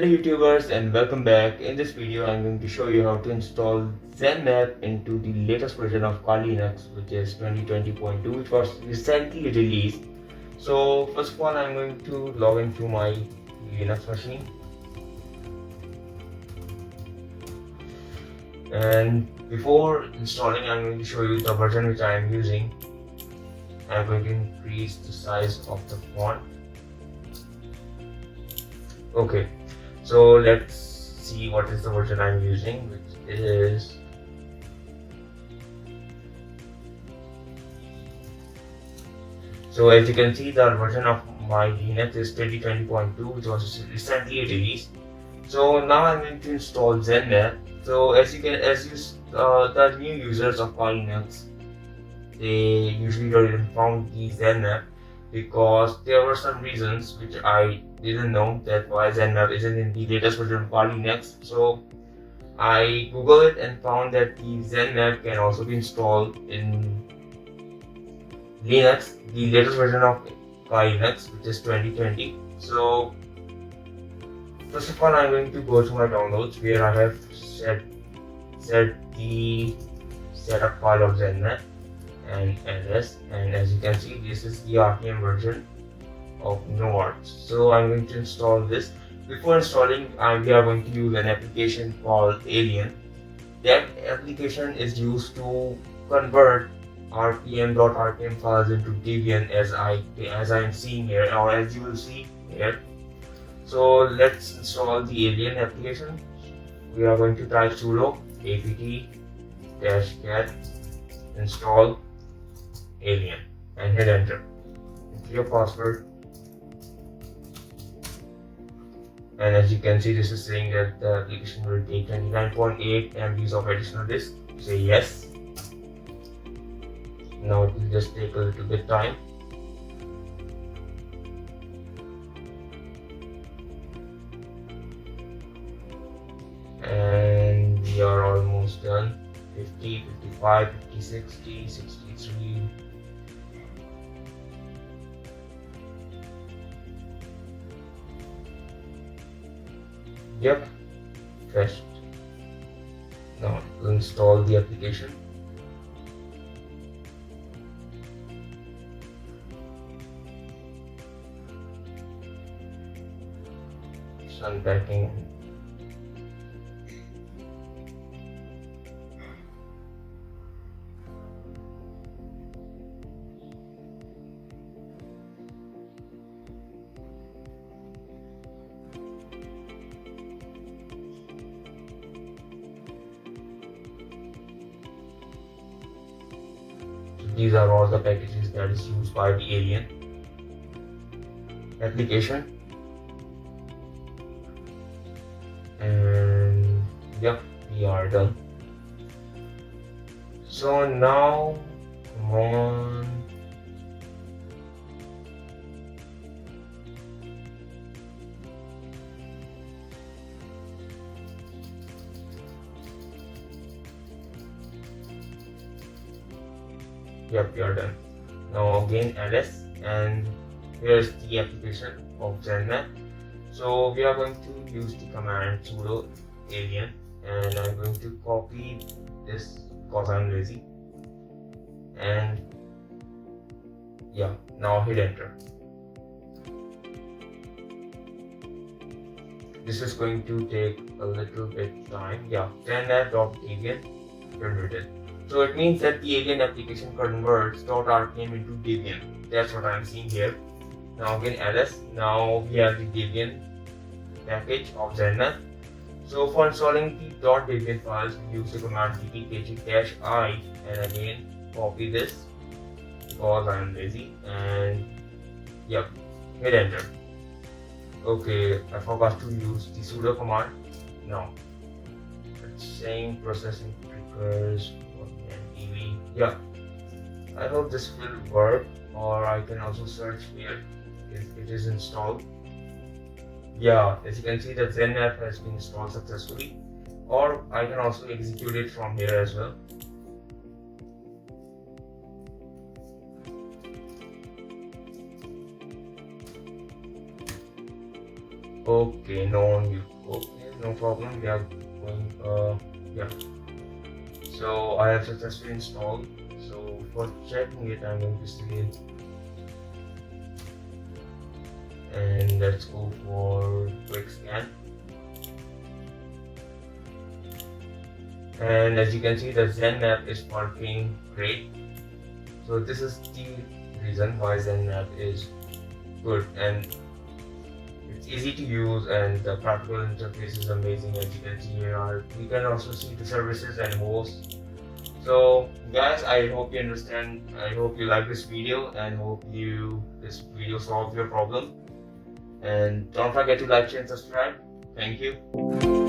Hello YouTubers and welcome back. In this video I'm going to show you how to install Zenmap into the latest version of Kali Linux, which is 2020.2, which was recently released. So first of all I'm going to log into my Linux machine, and before installing I'm going to show you the version which I am using. I'm going to increase the size of the font. Okay, so let's see what is the version I'm using, which is as you can see, the version of my Linux is 2020.2, which was recently released. So now I'm going to install Zenmap. So the new users of Linux, they usually don't found the Zenmap because there were some reasons which I didn't know that why Zenmap isn't in the latest version of Linux. So I googled it and found that the Zenmap can also be installed in Linux, the latest version of Linux, which is 2020. So first of all, I'm going to go to my downloads where I have set the setup file of Zenmap and ls, and as you can see, this is the RTM version of NoArts. So I'm going to install this. Before installing, we are going to use an application called Alien. That application is used to convert rpm.rpm files into Debian, as I am seeing here, or as you will see here. So let's install the Alien application. We are going to type sudo apt-get install Alien and hit enter. Enter your password, and as you can see, this is saying that the application will take 29.8 MB of additional disk. Say yes. Now it will just take a little bit time. And we are almost done. 50, 55, 50, 60, 63. Yep, fetched. Now to install the application. It's unpacking. These are all the packages that is used by the Alien application. And yep, we are done. So now, come on. Yep, we are done. Now again ls, and here's the application of Zenmap. So we are going to use the command sudo alien, and I'm going to copy this because I'm lazy. And yeah, now hit enter. This is going to take a little bit time. Yeah, Zenmap.debian converted. So it means that the Alien application converts .rpm into Debian. That's what I'm seeing here. Now again ls. Now we have the Debian package of Zenmap. So for installing the .debian files, we use the command ppkg-i, and again copy this because I'm lazy, and yep, hit enter. Okay, I forgot to use the sudo command. No, it's saying processing triggers. Yeah, I hope this will work, or I can also search where it is installed. Yeah, as you can see, the Zenmap has been installed successfully, or I can also execute it from here as well. Okay, no new Okay, no problem. We are going. Yeah. So I have successfully installed. So for checking it, I'm going to say, and let's go for quick scan. And as you can see, the Zenmap is working great. So this is the reason why Zenmap is good, and it's easy to use, and the practical interface is amazing. As you can see here, you can also see the services and hosts. So guys, I hope you understand. I hope you like this video, and hope this video solves your problem. And don't forget to like, share, and subscribe. Thank you.